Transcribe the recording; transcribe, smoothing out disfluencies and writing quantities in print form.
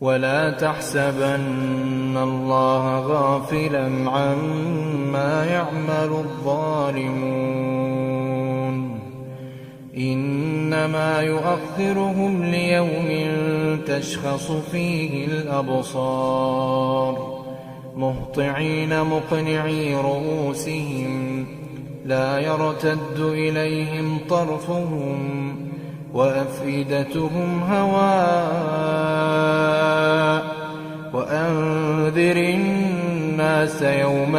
ولا تحسبن الله غافلا عما يعمل الظالمون إنما يؤخرهم ليوم تشخص فيه الأبصار مهطعين مقنعي رؤوسهم لا يرتد إليهم طرفهم وأفئدتهم هواء وأنذر الناس يوم